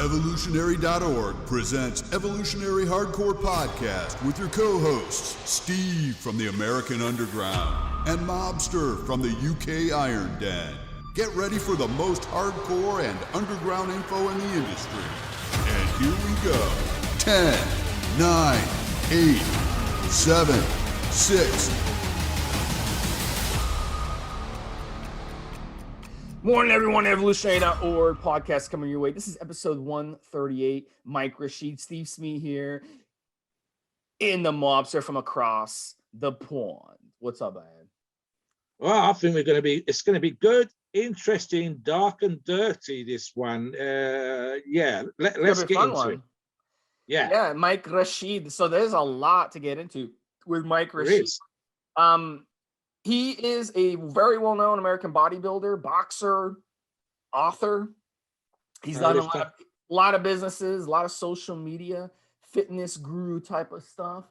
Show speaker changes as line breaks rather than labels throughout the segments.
Evolutionary.org presents Evolutionary Hardcore Podcast with your co-hosts, Steve from the American Underground and Mobster from the UK Iron Den. Get ready for the most hardcore and underground info in the industry. And here we go. 10, 9, 8, 7, 6.
Morning, everyone. Evolutionary.org podcast coming your way. This is episode 138. Mike, Rashid, Stevesmi here in the Mobster from across the pond. What's up, man?
Well, I think it's going to be good, interesting, dark and dirty, this one. Let's get into it.
Yeah, Mike Rashid. So there's a lot to get into with Mike Rashid. He is a very well-known American bodybuilder, boxer, author. He's done a lot of businesses, a lot of social media, fitness guru type of stuff.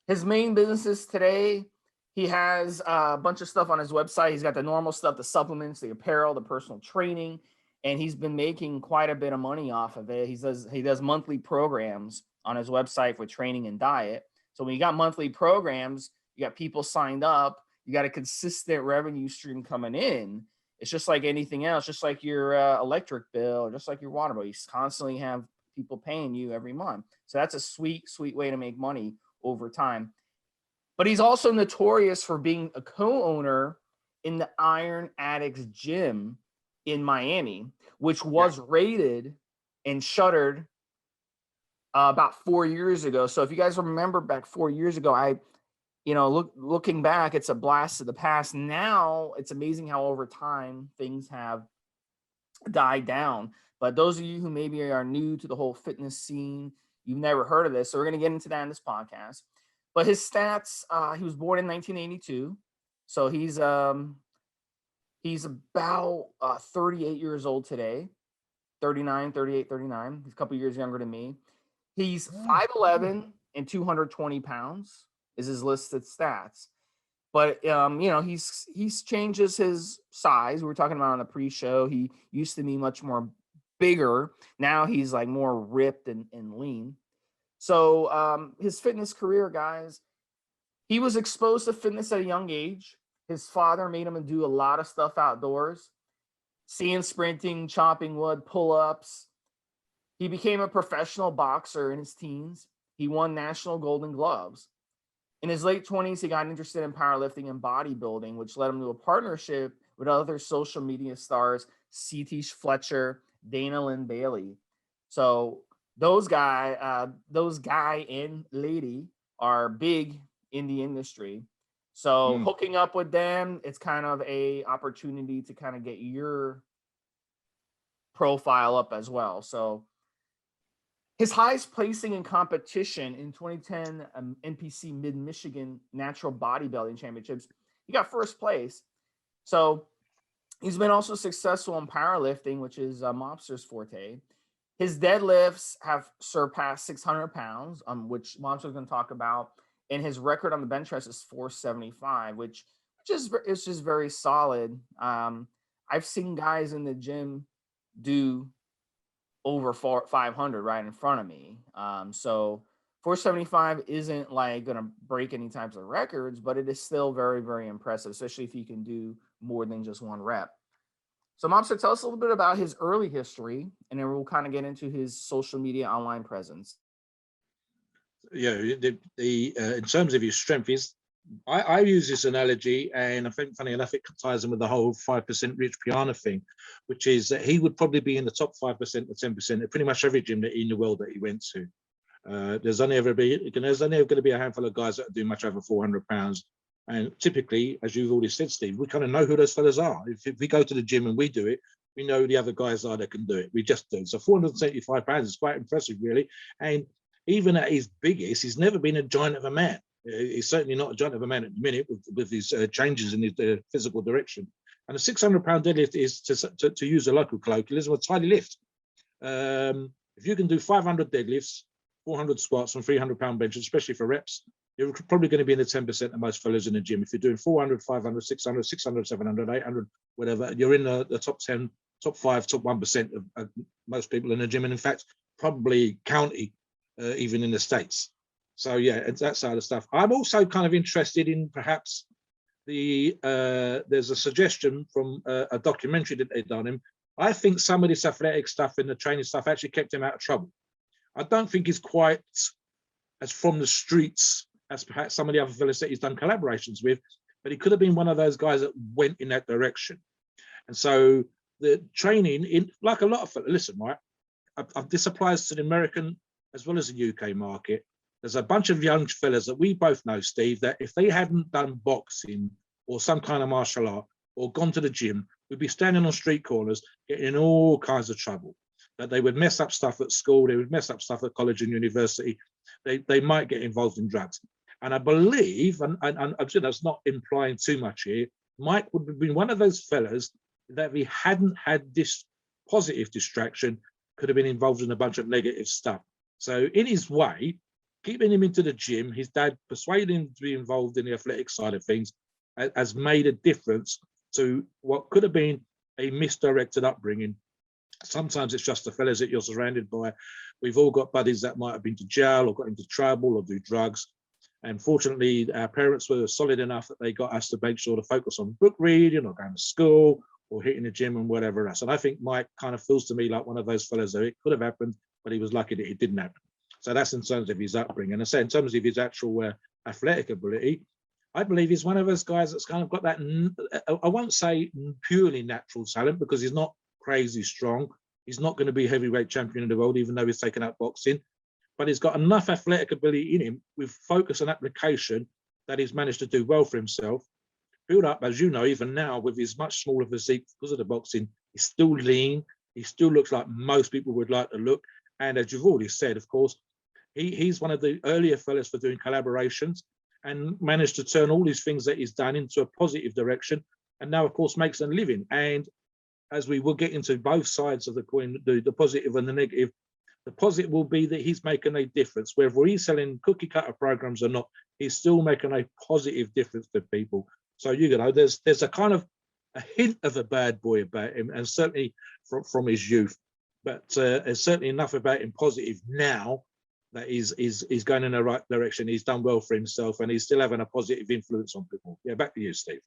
His main businesses today, he has a bunch of stuff on his website. He's got the normal stuff, the supplements, the apparel, the personal training, and he's been making quite a bit of money off of it. He does monthly programs on his website for training and diet. So when you got monthly programs, you got people signed up. You got a consistent revenue stream coming in. It's just like anything else, just like your electric bill, or just like your water bill. You constantly have people paying you every month. So that's a sweet, sweet way to make money over time. But he's also notorious for being a co-owner in the Iron Addicts Gym in Miami, which was raided and shuttered about 4 years ago. So if you guys remember back 4 years ago, looking back, it's a blast of the past. Now it's amazing how over time things have died down. But those of you who maybe are new to the whole fitness scene, you've never heard of this. So we're going to get into that in this podcast. But his stats, he was born in 1982. So he's about 38 years old today, 38, 39. He's a couple years younger than me. He's 5'11" and 220 pounds. Is his listed stats. But he's changes his size. We were talking about on the pre-show. He used to be much more bigger. Now he's like more ripped and lean. So his fitness career, guys, he was exposed to fitness at a young age. His father made him do a lot of stuff outdoors, sand sprinting, chopping wood, pull-ups. He became a professional boxer in his teens. He won national golden gloves. In his late 20s, he got interested in powerlifting and bodybuilding, which led him to a partnership with other social media stars, C.T. Fletcher, Dana Lynn Bailey. So those guy and lady are big in the industry. So hooking up with them, it's kind of a opportunity to kind of get your profile up as well. So his highest placing in competition in 2010 NPC Mid-Michigan Natural Bodybuilding Championships, he got first place. So he's been also successful in powerlifting, which is Mobster's forte. His deadlifts have surpassed 600 pounds, which Mobster's going to talk about. And his record on the bench press is 475, which is just very solid. I've seen guys in the gym do over 500 right in front of me. So 475 isn't like going to break any types of records, but it is still very, very impressive, especially if you can do more than just one rep. So Mobster, tell us a little bit about his early history, and then we'll kind of get into his social media online presence.
Yeah, in terms of his strength, I use this analogy, and I think, funny enough, it ties in with the whole 5% Rich Piana thing, which is that he would probably be in the top 5% or 10% at pretty much every gym in the world that he went to. There's only ever going to be a handful of guys that do much over 400 pounds. And typically, as you've already said, Steve, we kind of know who those fellas are. If we go to the gym and we do it, we know who the other guys are that can do it. We just do. So 475 pounds is quite impressive, really. And even at his biggest, he's never been a giant of a man. He's certainly not a giant of a man at the minute with his changes in his physical direction. And a 600-pound deadlift is, to use a local colloquialism, a tidy lift. If you can do 500 deadlifts, 400 squats, and 300-pound benches, especially for reps, you're probably going to be in the 10% of most fellas in the gym. If you're doing 400, 500, 600, 600, 700, 800, whatever, you're in the top 10, top 5, top 1% of most people in the gym, and in fact, probably county, even in the States. So yeah, it's that side of stuff. I'm also kind of interested in perhaps there's a suggestion from a documentary that they've done him. I think some of this athletic stuff and the training stuff actually kept him out of trouble. I don't think he's quite as from the streets as perhaps some of the other fellas that he's done collaborations with, but he could have been one of those guys that went in that direction. And so the training, in like a lot of fellas, listen, right, this applies to the American as well as the UK market. There's a bunch of young fellas that we both know, Steve, that if they hadn't done boxing or some kind of martial art or gone to the gym, would be standing on street corners getting in all kinds of trouble. That they would mess up stuff at school, they would mess up stuff at college and university, they might get involved in drugs. And I believe, and that's not implying too much here, Mike would have been one of those fellas that if he hadn't had this positive distraction, could have been involved in a bunch of negative stuff. So in his way, keeping him into the gym, his dad persuading him to be involved in the athletic side of things has made a difference to what could have been a misdirected upbringing. Sometimes it's just the fellas that you're surrounded by. We've all got buddies that might have been to jail or got into trouble or do drugs. And fortunately, our parents were solid enough that they got us to make sure to focus on book reading or going to school or hitting the gym and whatever else. And I think Mike kind of feels to me like one of those fellas that it could have happened, but he was lucky that it didn't happen. So that's in terms of his upbringing. And I say in terms of his actual athletic ability, I believe he's one of those guys that's kind of got that, I won't say purely natural talent because he's not crazy strong. He's not going to be heavyweight champion of the world, even though he's taken up boxing. But he's got enough athletic ability in him with focus and application that he's managed to do well for himself. Build up, as you know, even now with his much smaller physique because of the boxing, he's still lean. He still looks like most people would like to look. And as you've already said, of course, he's one of the earlier fellas for doing collaborations and managed to turn all these things that he's done into a positive direction. And now, of course, makes a living. And as we will get into both sides of the coin, the positive and the negative, the positive will be that he's making a difference. Whether he's selling cookie cutter programs or not, he's still making a positive difference to people. So, you know, there's a kind of a hint of a bad boy about him, and certainly from his youth. But there's certainly enough about him positive now that he's going in the right direction. He's done well for himself, and he's still having a positive influence on people. Yeah, back to you, Steve.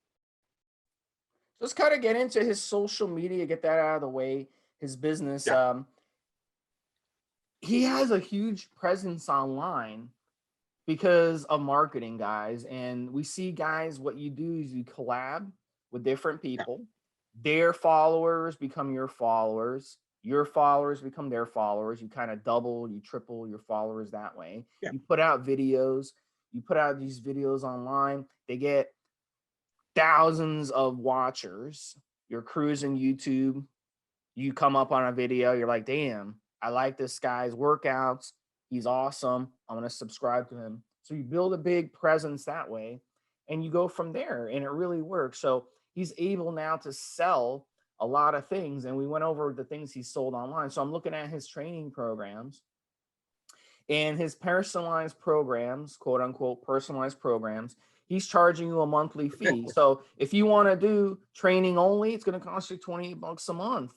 Let's kind of get into his social media, get that out of the way, his business.
Yeah.
He has a huge presence online because of marketing, guys. And we see, guys, what you do is you collab with different people. Yeah. Their followers become your followers. Your followers become their followers. You kind of double, you triple your followers that way. Yeah. You put out videos. You put out these videos online. They get thousands of watchers. You're cruising YouTube. You come up on a video. You're like, damn, I like this guy's workouts. He's awesome. I'm going to subscribe to him. So you build a big presence that way, and you go from there, and it really works. So he's able now to sell a lot of things, and we went over the things he sold online. So I'm looking at his training programs and his personalized programs, quote unquote, personalized programs. He's charging you a monthly fee. So if you want to do training only, it's going to cost you $28 a month.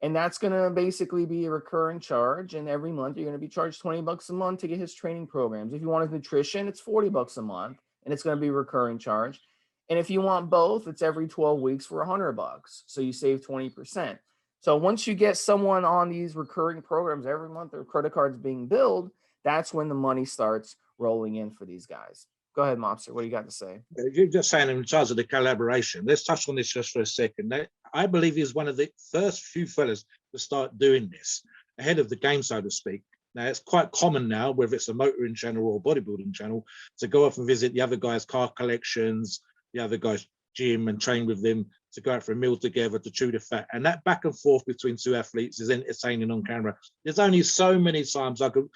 And that's going to basically be a recurring charge. And every month you're going to be charged $20 a month to get his training programs. If you want his nutrition, it's $40 a month, and it's going to be a recurring charge. And if you want both, it's every 12 weeks for $100. So you save 20%. So once you get someone on these recurring programs every month, their credit card's being billed, that's when the money starts rolling in for these guys. Go ahead, Mobster. What do you got to say?
You're just saying in charge of the collaboration. Let's touch on this just for a second. I believe he's one of the first few fellas to start doing this ahead of the game, so to speak. Now, it's quite common now, whether it's a motoring channel or bodybuilding channel, to go off and visit the other guys' car collections, the other guys' gym, and train with them, to go out for a meal together, to chew the fat. And that back and forth between two athletes is entertaining on camera. There's only so many times I could,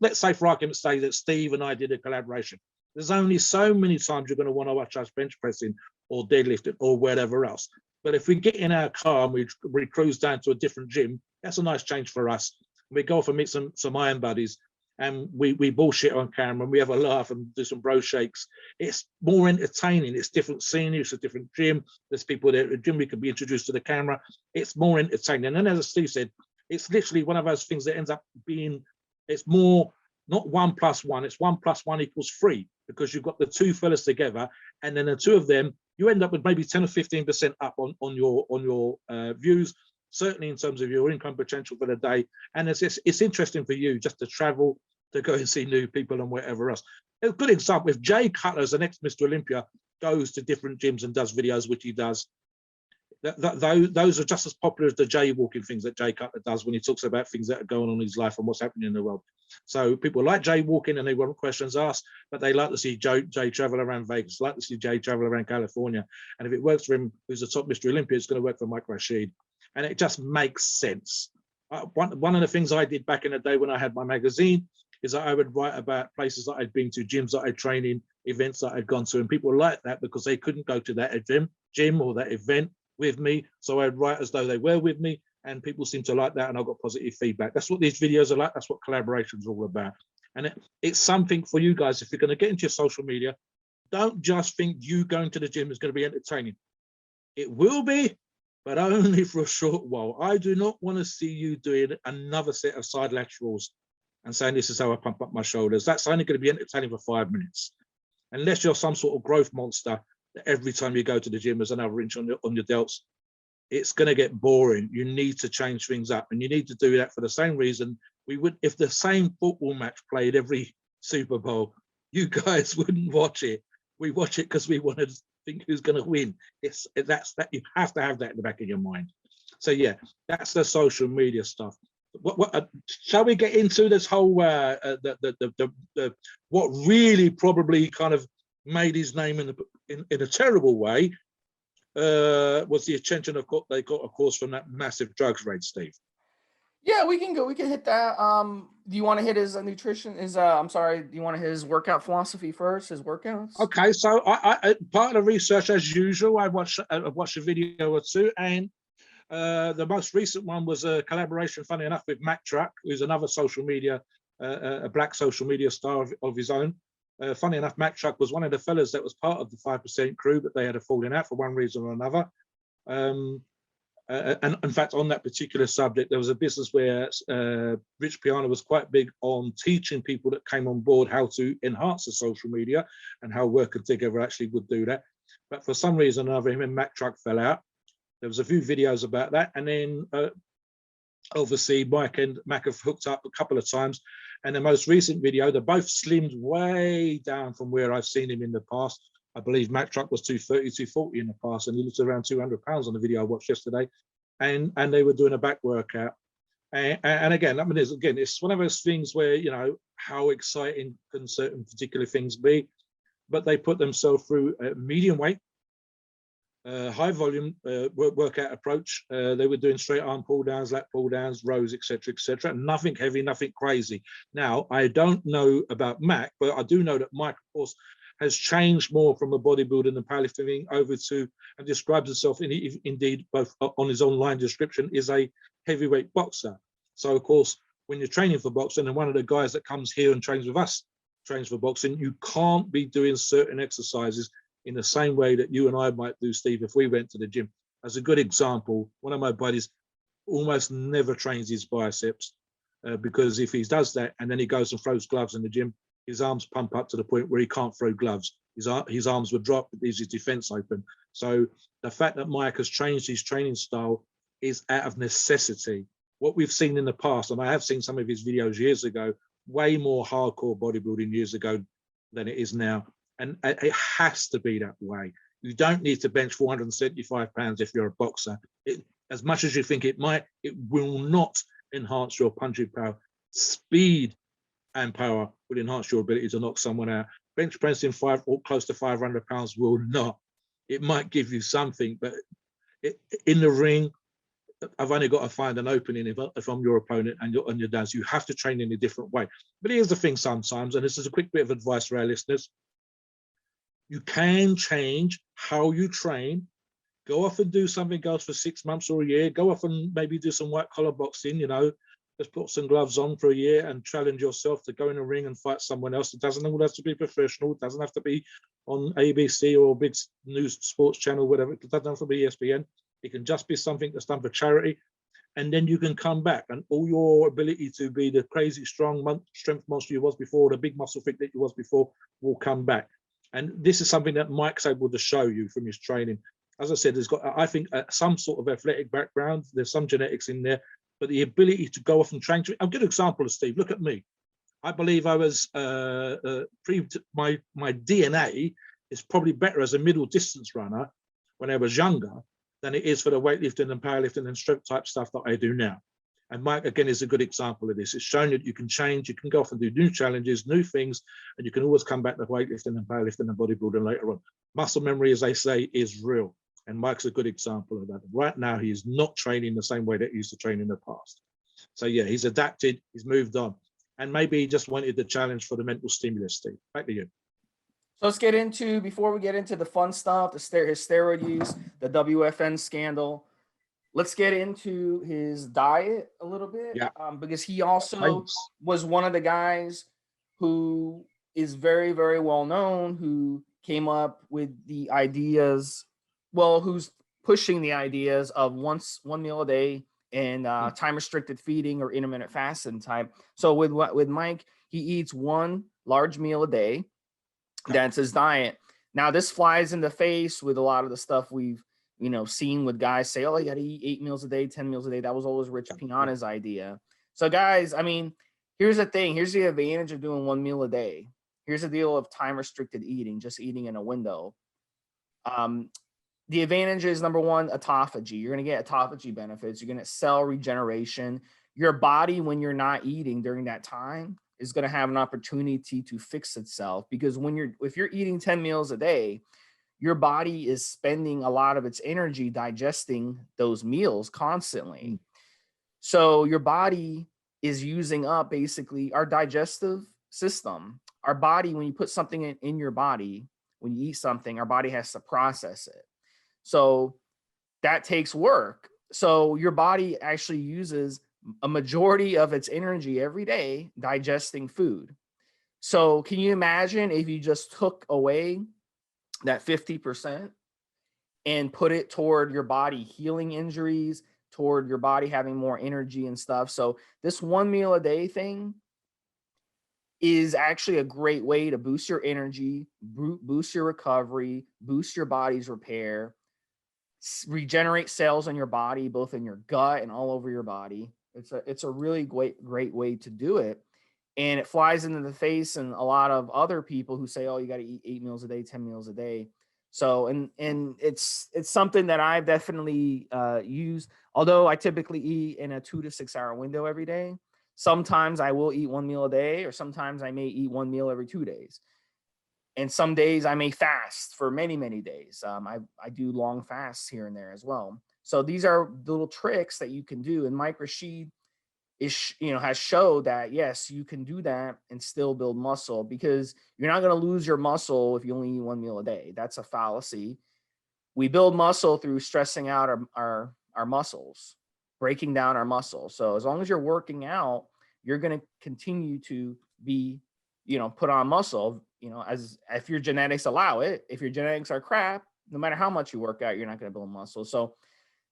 let's say for argument's sake that Steve and I did a collaboration. There's only so many times you're going to want to watch us bench pressing or deadlifting or whatever else. But if we get in our car and we cruise down to a different gym, that's a nice change for us. We go off and meet some iron buddies, and we bullshit on camera, and we have a laugh and do some bro shakes. It's more entertaining. It's different scenery. It's a different gym. There's people there at the gym. We can be introduced to the camera. It's more entertaining. And as Steve said, It's literally one of those things that ends up being, it's more not 1 + 1, it's 1 + 1 = 3, because you've got the two fellas together, and then the two of them, you end up with maybe 10 or 15% up on your views, certainly in terms of your income potential for the day. And it's interesting for you just to travel, to go and see new people and whatever else. A good example, if Jay Cutler, the next Mr. Olympia, goes to different gyms and does videos, which he does, those are just as popular as the jaywalking things that Jay Cutler does when he talks about things that are going on in his life and what's happening in the world. So people like jaywalking and they want questions asked, but they like to see Jay travel around Vegas, like to see Jay travel around California. And if it works for him, who's the top Mr. Olympia, it's going to work for Mike Rashid. And it just makes sense. One of the things I did back in the day when I had my magazine is that I would write about places that I'd been to, gyms that I'd trained in, events that I'd gone to, and people liked that because they couldn't go to that gym or that event with me. So I'd write as though they were with me, and people seem to like that, and I got positive feedback. That's what these videos are like. That's what collaboration's all about. And it's something for you guys. If you're going to get into your social media, don't just think you going to the gym is going to be entertaining. It will be, but only for a short while. I do not want to see you doing another set of side laterals and saying, this is how I pump up my shoulders. That's only going to be entertaining for 5 minutes. Unless you're some sort of growth monster that every time you go to the gym there's another inch on your delts, it's going to get boring. You need to change things up, and you need to do that for the same reason we would if the same football match played every Super Bowl. You guys wouldn't watch it. We watch it because we want to think who's going to win. That's you have to have that in the back of your mind. So yeah, that's the social media stuff. What shall we get into this whole what really probably kind of made his name in a terrible way was the attention they got, of course, from that massive drugs raid, Steve.
Yeah, we can hit that. Do you want to hit his nutrition? I'm sorry, do you want to hit his workout philosophy first, his workouts?
Okay, so I part of the research, as usual, I watched a video or two, and the most recent one was a collaboration, funny enough, with Mac Truck, who's another social media, a black social media star of his own. Funny enough, Mac Truck was one of the fellas that was part of the 5% crew, but they had a falling out for one reason or another. And in fact, on that particular subject, there was a business where Rich Piana was quite big on teaching people that came on board how to enhance the social media and how working together actually would do that. But for some reason or another, him and Mac Truck fell out. There was a few videos about that, and then obviously Mike and Mac have hooked up a couple of times. And the most recent video, they're both slimmed way down from where I've seen him in the past. I believe Mac Truck was 230, 240 in the past, and he looked around 200 pounds on the video I watched yesterday. And they were doing a back workout. And again, I mean, it's one of those things where, you know, how exciting can certain particular things be? But they put themselves through a medium weight, high volume workout approach. They were doing straight arm pull downs, lat pull downs, rows, etc. Nothing heavy, nothing crazy. Now, I don't know about Mac, but I do know that Mike, of course, has changed more from a bodybuilder and powerlifting over to, and describes himself indeed both on his online description, is a heavyweight boxer. So of course, when you're training for boxing, and one of the guys that comes here and trains with us trains for boxing, you can't be doing certain exercises in the same way that you and I might do, Steve, if we went to the gym. As a good example, one of my buddies almost never trains his biceps because if he does that and then he goes and throws gloves in the gym, his arms pump up to the point where he can't throw gloves. His arms would drop, it leaves his defense open. So the fact that Mike has changed his training style is out of necessity. What we've seen in the past, and I have seen some of his videos years ago, way more hardcore bodybuilding years ago than it is now. And it has to be that way. You don't need to bench 475 pounds if you're a boxer. As much as you think it might, it will not enhance your punching power. Speed and power will enhance your ability to knock someone out. Bench pressing 5 or close to 500 pounds will not. It might give you something, but in the ring, I've only got to find an opening if I'm your opponent and you're down. So you have to train in a different way. But here's the thing sometimes, and this is a quick bit of advice for our listeners. You can change how you train. Go off and do something else for 6 months or a year. Go off and maybe do some white collar boxing, you know, just put some gloves on for a year and challenge yourself to go in a ring and fight someone else. It doesn't all have to be professional. It doesn't have to be on ABC or a big news sports channel, whatever. It doesn't have to be ESPN. It can just be something that's done for charity. and then you can come back, and all your ability to be the crazy strong strength monster you was before, the big muscle freak that you was before, will come back. And this is something that Mike's able to show you from his training. As I said, there's got, I think, some sort of athletic background. There's some genetics in there, but the ability to go off and train. I'll give an example of Steve. Look at me. I believe I was my DNA is probably better as a middle distance runner when I was younger than it is for the weightlifting and powerlifting and strength type stuff that I do now. And Mike, again, is a good example of this. It's shown that you can change, you can go off and do new challenges, new things, and you can always come back to weightlifting and powerlifting and bodybuilding later on. Muscle memory, as they say, is real. And Mike's a good example of that. Right now, he is not training the same way that he used to train in the past. So yeah, he's adapted, he's moved on. And maybe he just wanted the challenge for the mental stimulus, Steve. Back to you.
So let's get into, before we get into the fun stuff, his steroid use, the WFN scandal, let's get into his diet a little bit.
Yeah.
Because he also was one of the guys who is very, very well known, who came up with the ideas, well, who's pushing the ideas of one meal a day and time restricted feeding or intermittent fasting type. So with Mike, he eats one large meal a day. That's his diet. Now this flies in the face with a lot of the stuff we've, seen with guys say, oh, you got to eat 8 meals a day, 10 meals a day. That was always Rich Piana's idea. So guys, I mean, here's the thing. Here's the advantage of doing 1 meal a day. Here's the deal of time restricted eating, just eating in a window. The advantage is, number one, autophagy. You're going to get autophagy benefits. You're going to cell regeneration. Your body, when you're not eating during that time, is going to have an opportunity to fix itself, because if you're eating 10 meals a day, your body is spending a lot of its energy digesting those meals constantly. So your body is using up basically our digestive system. Our body, when you put something in your body, when you eat something, our body has to process it. So that takes work. So your body actually uses a majority of its energy every day digesting food. So can you imagine if you just took away that 50% and put it toward your body healing injuries, toward your body having more energy and stuff? So this 1 meal a day thing is actually a great way to boost your energy, boost your recovery, boost your body's repair, regenerate cells in your body, both in your gut and all over your body. It's a really great way to do it. And it flies into the face and a lot of other people who say, oh, you got to eat 8 meals a day, 10 meals a day. So, and it's something that I've definitely used, although I typically eat in a 2 to 6 hour window every day. Sometimes I will eat 1 meal a day, or sometimes I may eat 1 meal every 2 days. And some days I may fast for many, many days. I do long fasts here and there as well. So these are little tricks that you can do. And Mike Rashid has showed that, yes, you can do that and still build muscle, because you're not going to lose your muscle if you only eat 1 meal a day. That's a fallacy. We build muscle through stressing out our muscles, breaking down our muscles. So as long as you're working out, you're going to continue to be, put on muscle, as if your genetics allow it. If your genetics are crap, no matter how much you work out, you're not going to build muscle. So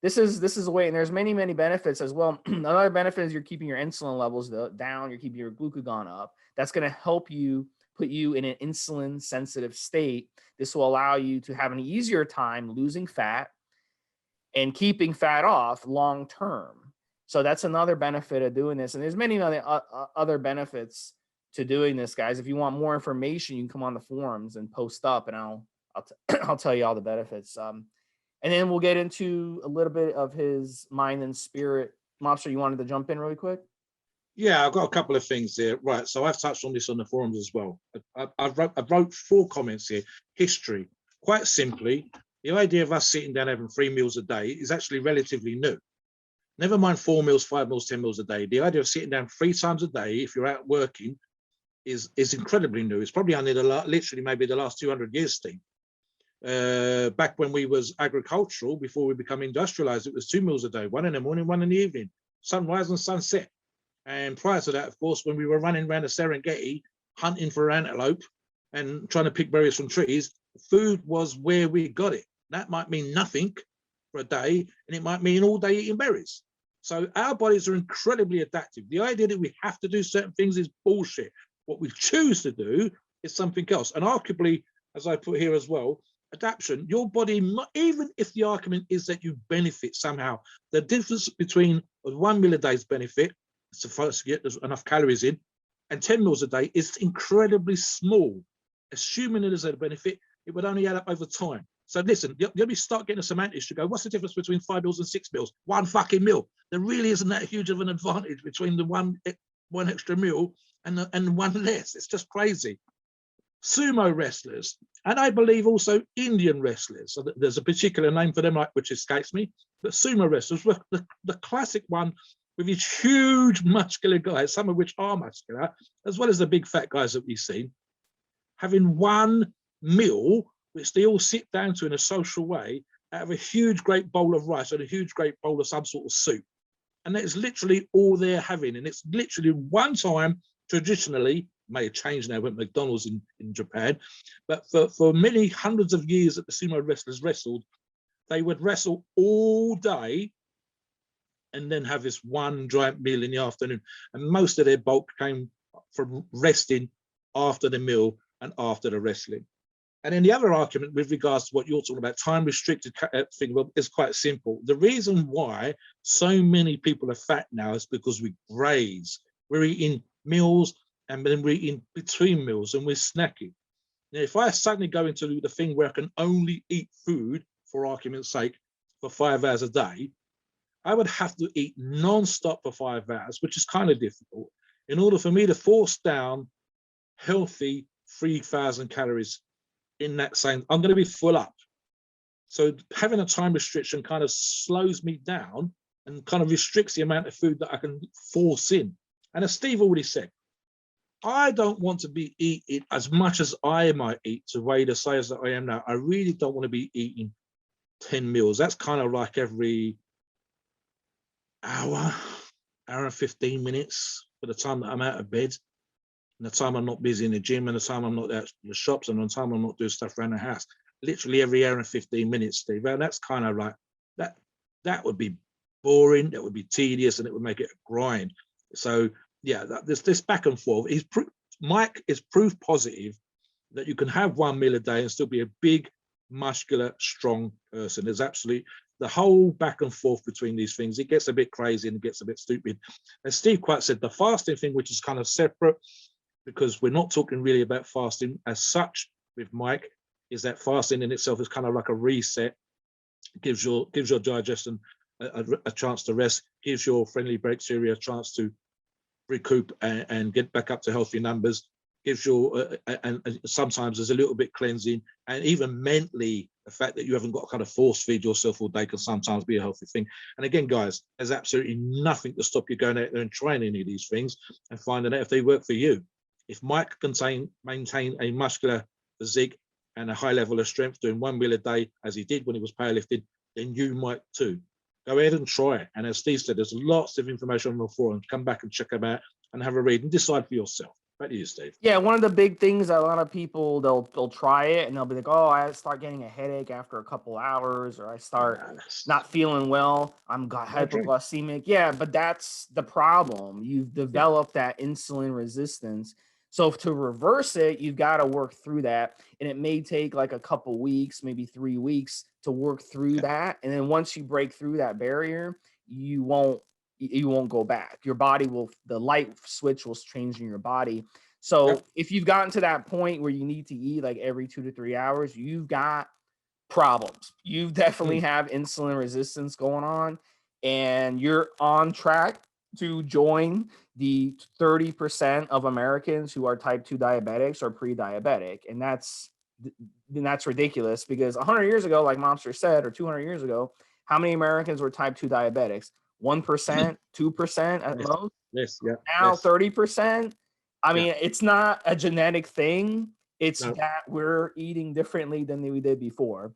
this is a way, and there's many, many benefits as well. Another benefit is you're keeping your insulin levels down, you're keeping your glucagon up. That's going to help you, put you in an insulin sensitive state. This will allow you to have an easier time losing fat and keeping fat off long term. So that's another benefit of doing this. And there's many other benefits to doing this, guys. If you want more information, you can come on the forums and post up, and I'll tell you all the benefits. And then we'll get into a little bit of his mind and spirit. Mobster, you wanted to jump in really quick?
Yeah, I've got a couple of things here. Right, so I've touched on this on the forums as well. I wrote 4 comments here. History. Quite simply, the idea of us sitting down having 3 meals a day is actually relatively new. Never mind 4 meals, 5 meals, 10 meals a day. The idea of sitting down 3 times a day, if you're out working, is incredibly new. It's probably only literally maybe the last 200 years, Steve. Back when we was agricultural, before we become industrialized, it was 2 meals a day, 1 in the morning, 1 in the evening, sunrise and sunset. And prior to that, of course, when we were running around the Serengeti, hunting for antelope and trying to pick berries from trees, food was where we got it. That might mean nothing for a day, and it might mean all day eating berries. So our bodies are incredibly adaptive. The idea that we have to do certain things is bullshit. What we choose to do is something else. And arguably, as I put here as well, adaptation, your body, even if the argument is that you benefit somehow, the difference between 1 meal a day's benefit, suffice to get enough calories in, and 10 meals a day is incredibly small. Assuming it is a benefit, it would only add up over time. So listen, let me start getting a semantics to go, what's the difference between 5 meals and 6 meals? 1 fucking meal. There really isn't that huge of an advantage between the one extra meal and one less. It's just crazy. Sumo wrestlers, and I believe also Indian wrestlers. So there's a particular name for them, which escapes me, but sumo wrestlers were the classic one with these huge muscular guys, some of which are muscular, as well as the big fat guys that we've seen, having one meal, which they all sit down to in a social way, out of a huge, great bowl of rice and a huge, great bowl of some sort of soup. And that's literally all they're having. And it's literally one time, traditionally, may have changed now with McDonald's in Japan, but for many hundreds of years that the sumo wrestlers wrestled, they would wrestle all day and then have this one giant meal in the afternoon. And most of their bulk came from resting after the meal and after the wrestling. And then the other argument with regards to what you're talking about, time restricted thing, well, is quite simple. The reason why so many people are fat now is because we graze. We're eating meals and then we're eating between meals and we're snacking. Now, if I suddenly go into the thing where I can only eat food, for argument's sake, for 5 hours a day, I would have to eat non-stop for 5 hours, which is kind of difficult, in order for me to force down healthy 3,000 calories in that same, I'm going to be full up. So having a time restriction kind of slows me down and kind of restricts the amount of food that I can force in. And as Steve already said, I don't want to be eating as much as I might eat to weigh the size that I am now. I really don't want to be eating 10 meals. That's kind of like every hour and 15 minutes for the time that I'm out of bed, and the time I'm not busy in the gym, and the time I'm not at the shops, and the time I'm not doing stuff around the house. Literally every hour and 15 minutes, Steve. And that's kind of like that would be boring, that would be tedious, and it would make it a grind. So yeah, this back and forth. Mike is proof positive that you can have 1 meal a day and still be a big, muscular, strong person. There's absolutely the whole back and forth between these things. It gets a bit crazy and it gets a bit stupid. As Steve quite said, the fasting thing, which is kind of separate, because we're not talking really about fasting as such with Mike, is that fasting in itself is kind of like a reset. It gives your digestion a chance to rest, gives your friendly bacteria a chance to recoup and get back up to healthy numbers, gives your and sometimes there's a little bit cleansing, and even mentally, the fact that you haven't got to kind of force feed yourself all day can sometimes be a healthy thing. And again, guys, there's absolutely nothing to stop you going out there and trying any of these things and finding out if they work for you. If Mike can maintain a muscular physique and a high level of strength doing 1 meal a day, as he did when he was powerlifting, then you might too. Go ahead and try it. And as Steve said, there's lots of information on the forum. Come back and check them out and have a read and decide for yourself. Back to you, Steve.
Yeah, one of the big things that a lot of people, they'll try it and they'll be like, oh, I start getting a headache after a couple hours, or I start not feeling well. I'm hypoglycemic. Yeah, but that's the problem. You've developed that insulin resistance. So to reverse it, you've got to work through that. And it may take like a couple weeks, maybe 3 weeks to work through that. And then once you break through that barrier, you won't go back. Your body the light switch will change in your body. So if you've gotten to that point where you need to eat like every 2 to 3 hours, you've got problems. You definitely have insulin resistance going on, and you're on track to join the 30% of Americans who are type 2 diabetics or pre-diabetic. And that's ridiculous, because 100 years ago, like Mobster said, or 200 years ago, how many Americans were type 2 diabetics? 1%, 2% at most.
Yes, yeah.
Now 30%. I mean, it's not a genetic thing. It's that we're eating differently than we did before.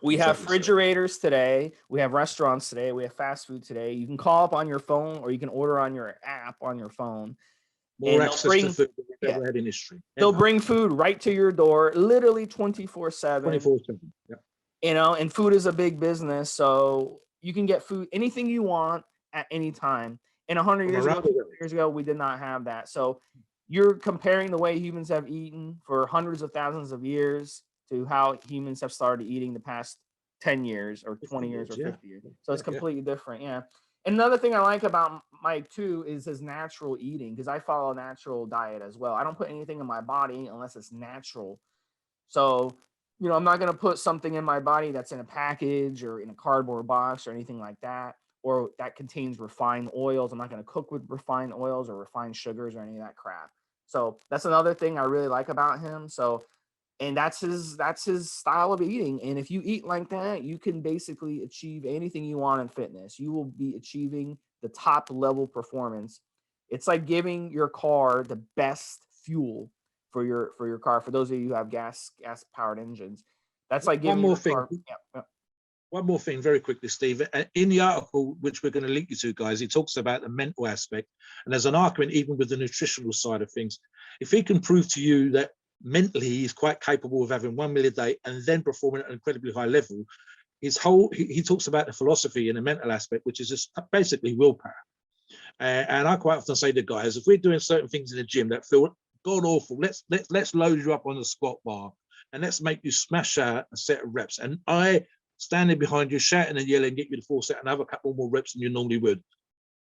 We have refrigerators today. We have restaurants today. We have fast food today. You can call up on your phone, or you can order on your app on your phone.
More access to food than we've ever had in history.
They'll bring food right to your door, literally 24/7.
24/7. Yeah.
You know, and food is a big business, so you can get food, anything you want, at any time. And 100
From
years ago,
around the
200
world.
years ago, we did not have that. So you're comparing the way humans have eaten for hundreds of thousands of years to how humans have started eating the past 10 years or 20 years or
Yeah.
50 years. So it's
Yeah.
completely different. Yeah. And another thing I like about Mike too is his natural eating, because I follow a natural diet as well. I don't put anything in my body unless it's natural. So, I'm not going to put something in my body that's in a package or in a cardboard box or anything like that, or that contains refined oils. I'm not going to cook with refined oils or refined sugars or any of that crap. So that's another thing I really like about him. So, and that's his style of eating. And if you eat like that, you can basically achieve anything you want in fitness. You will be achieving the top level performance. It's like giving your car the best fuel for your car. For those of you who have gas powered engines, that's like
One
giving
more
your
thing.
car. Yeah.
One more thing, very quickly, Steve. In the article, which we're going to link you to, guys, he talks about the mental aspect. And there's an argument even with the nutritional side of things. If he can prove to you that mentally he's quite capable of having 1 meal a day and then performing at an incredibly high level, he talks about the philosophy and the mental aspect, which is just basically willpower. And I quite often say to guys, if we're doing certain things in the gym that feel god awful, let's load you up on the squat bar and let's make you smash out a set of reps. And I standing behind you, shouting and yelling, get you to force out another couple more reps than you normally would.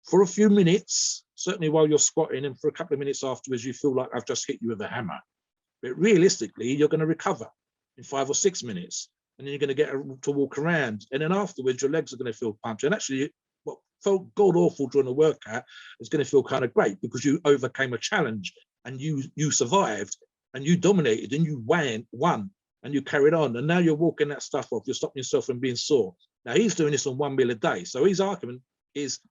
For a few minutes, certainly while you're squatting, and for a couple of minutes afterwards, you feel like I've just hit you with a hammer. But realistically, you're going to recover in 5 or 6 minutes, and then you're going to get to walk around. And then afterwards, your legs are going to feel pumped. And actually, what felt god awful during the workout is going to feel kind of great because you overcame a challenge and you survived and you dominated and you won. And you carried on, and now you're walking that stuff off. You're stopping yourself from being sore. Now he's doing this on 1 meal a day. So his argument is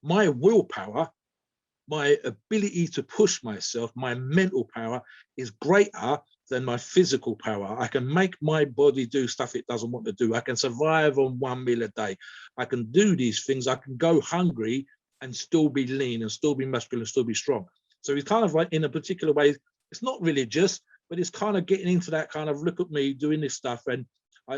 my willpower, my ability to push myself, my mental power is greater than my physical power. I can make my body do stuff it doesn't want to do. I can survive on 1 meal a day. I can do these things. I can go hungry and still be lean and still be muscular and still be strong. So he's kind of like, in a particular way, it's not religious, but it's kind of getting into that kind of look at me doing this stuff, and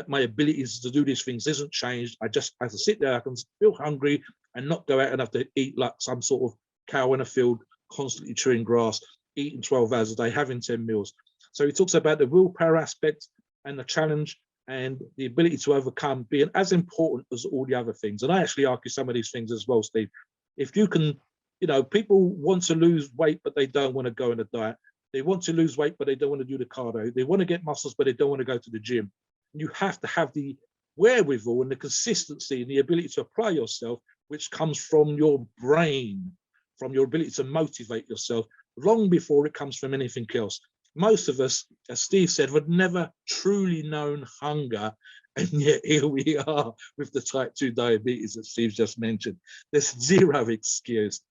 my abilities to do these things isn't changed. I just have to sit there. I can feel hungry and not go out and have to eat like some sort of cow in a field, constantly chewing grass, eating 12 hours a day, having 10 meals. So he talks about the willpower aspect and the challenge and the ability to overcome being as important as all the other things. And I actually argue some of these things as well, Steve. If you can, people want to lose weight, but they don't want to go on a diet. They want to lose weight, but they don't want to do the cardio. They want to get muscles, but they don't want to go to the gym. You have to have the wherewithal and the consistency and the ability to apply yourself, which comes from your brain, from your ability to motivate yourself, long before it comes from anything else. Most of us, as Steve said, have never truly known hunger, and yet here we are with the type 2 diabetes that Steve just mentioned. There's zero excuse.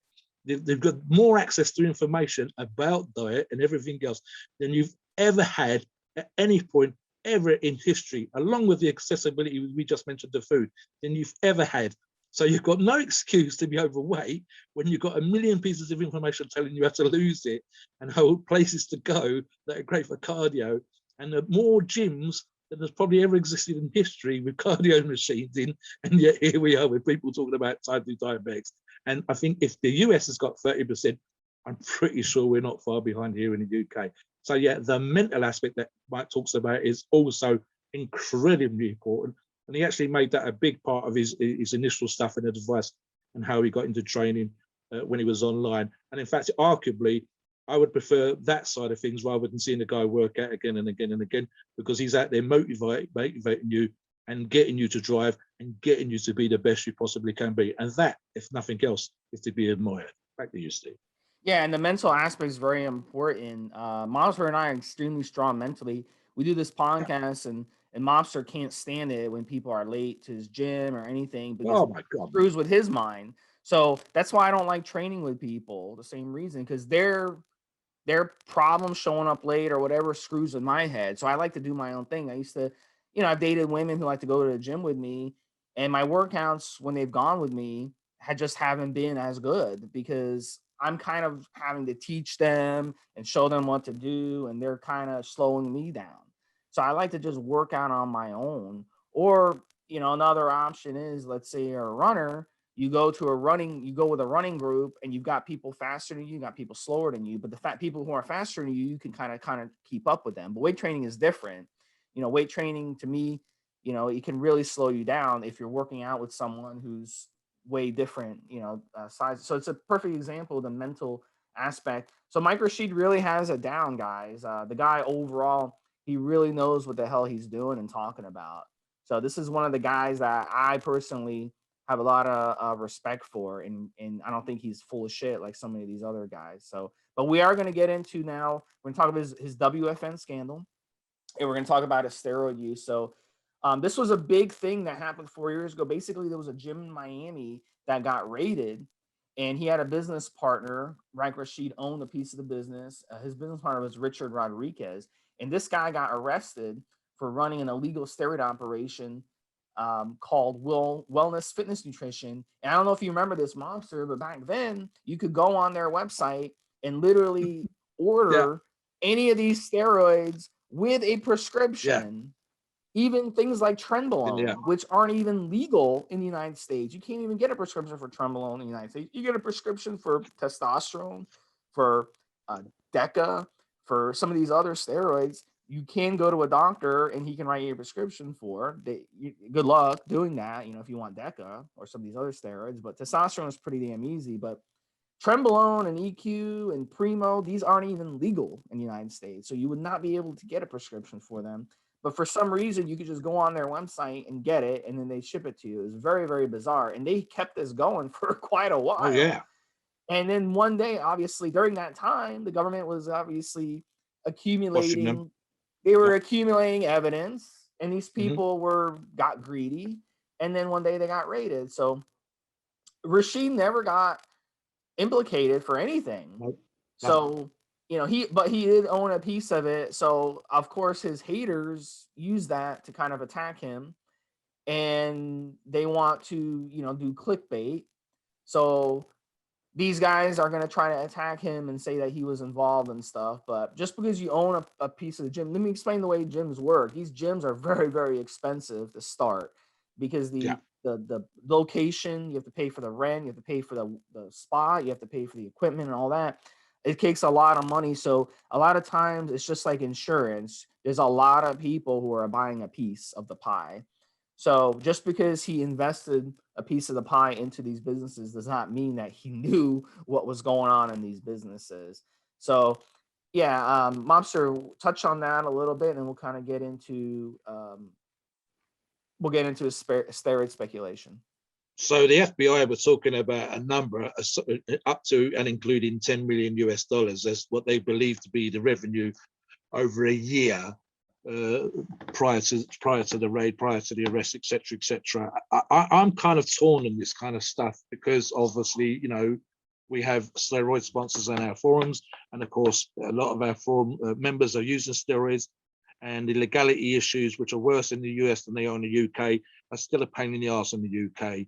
They've got more access to information about diet and everything else than you've ever had at any point ever in history, along with the accessibility we just mentioned to food, than you've ever had. So you've got no excuse to be overweight when you've got a million pieces of information telling you how to lose it and how places to go that are great for cardio, and the more gyms than there's probably ever existed in history with cardio machines in, and yet here we are with people talking about type 2 diabetics. And I think if the US has got 30%, I'm pretty sure we're not far behind here in the UK. So yeah, the mental aspect that Mike talks about is also incredibly important. And he actually made that a big part of his initial stuff and advice and how he got into training when he was online. And in fact, arguably, I would prefer that side of things rather than seeing the guy work out again and again and again, because he's out there motivating you and getting you to drive and getting you to be the best you possibly can be. And that, if nothing else, is to be admired. Back to you, Steve.
Yeah, and the mental aspect is very important. Mobster and I are extremely strong mentally. We do this podcast, and Mobster can't stand it when people are late to his gym or anything because
Oh my
it
God.
screws with his mind. So that's why I don't like training with people. The same reason, because their problems showing up late or whatever screws with my head. So I like to do my own thing. I used to, I've dated women who like to go to the gym with me, and my workouts when they've gone with me haven't been as good because I'm kind of having to teach them and show them what to do, and they're kind of slowing me down. So I like to just work out on my own. Or, another option is, let's say you're a runner, You go with a running group, and you've got people faster than you, got people slower than you, but the people who are faster than you can kind of keep up with them. But weight training is different. Weight training to me, it can really slow you down if you're working out with someone who's way different, size. So it's a perfect example of the mental aspect. So Mike Rashid really has it down, guys. The guy overall, he really knows what the hell he's doing and talking about. So this is one of the guys that I personally have a lot of respect for, and I don't think he's full of shit like so many of these other guys. So, but we are going to get into now. We're going to talk about his WFN scandal, and we're going to talk about his steroid use. So, this was a big thing that happened 4 years ago. Basically, there was a gym in Miami that got raided, and he had a business partner. Mike Rashid owned a piece of the business. His business partner was Richard Rodriguez, and this guy got arrested for running an illegal steroid operation called Wellness Fitness Nutrition. And I don't know if you remember this, Mobster, but back then you could go on their website and literally order any of these steroids with a prescription. Even things like Trenbolone, which aren't even legal in the United States. You can't even get a prescription for Trenbolone in the United States. You get a prescription for testosterone, for DECA, for some of these other steroids. You can go to a doctor and he can write you a prescription for. Good luck doing that, if you want DECA or some of these other steroids. But testosterone is pretty damn easy. But Trenbolone and EQ and Primo, these aren't even legal in the United States. So you would not be able to get a prescription for them. But for some reason, you could just go on their website and get it, and then they ship it to you. It's very, very bizarre. And they kept this going for quite a while.
Oh, yeah.
And then one day, obviously, during that time, the government was obviously accumulating. They were accumulating evidence, and these people got greedy. And then one day they got raided. So Rashid never got implicated for anything.
Nope.
So he did own a piece of it. So of course his haters use that to kind of attack him, and they want to do clickbait. So these guys are going to try to attack him and say that he was involved and stuff. But just because you own a piece of the gym, let me explain the way gyms work. These gyms are very, very expensive to start because the location, you have to pay for the rent, you have to pay for the spot, you have to pay for the equipment and all that. It takes a lot of money. So a lot of times it's just like insurance. There's a lot of people who are buying a piece of the pie. So just because he invested a piece of the pie into these businesses does not mean that he knew what was going on in these businesses. So Mobster, touch on that a little bit, and we'll kind of get into steroid speculation.
So the FBI were talking about a number up to and including $10 million as what they believe to be the revenue over a year prior to the raid, prior to the arrest, etc. I'm kind of torn on this kind of stuff because obviously, we have steroid sponsors on our forums, and of course, a lot of our forum members are using steroids, and the legality issues, which are worse in the US than they are in the UK, are still a pain in the arse in the UK.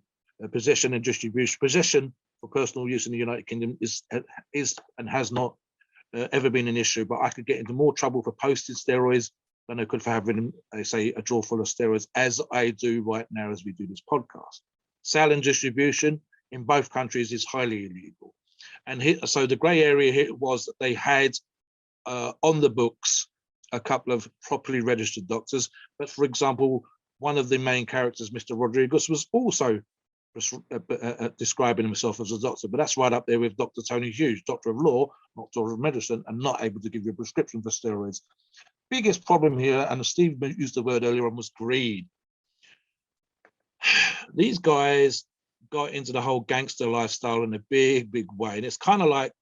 Possession and distribution, possession for personal use in the United Kingdom is and has not ever been an issue, but I could get into more trouble for posting steroids than I could for having, say, a drawer full of steroids, as I do right now as we do this podcast. Sale and distribution in both countries is highly illegal. And so the grey area here was that they had on the books a couple of properly registered doctors, but for example, one of the main characters, Mr. Rodriguez, was also describing himself as a doctor, but that's right up there with Dr. Tony Hughes, doctor of law, doctor of medicine, and not able to give you a prescription for steroids. Biggest problem here, and Steve used the word earlier on, was greed. These guys got into the whole gangster lifestyle in a big, big way, and it's kind of like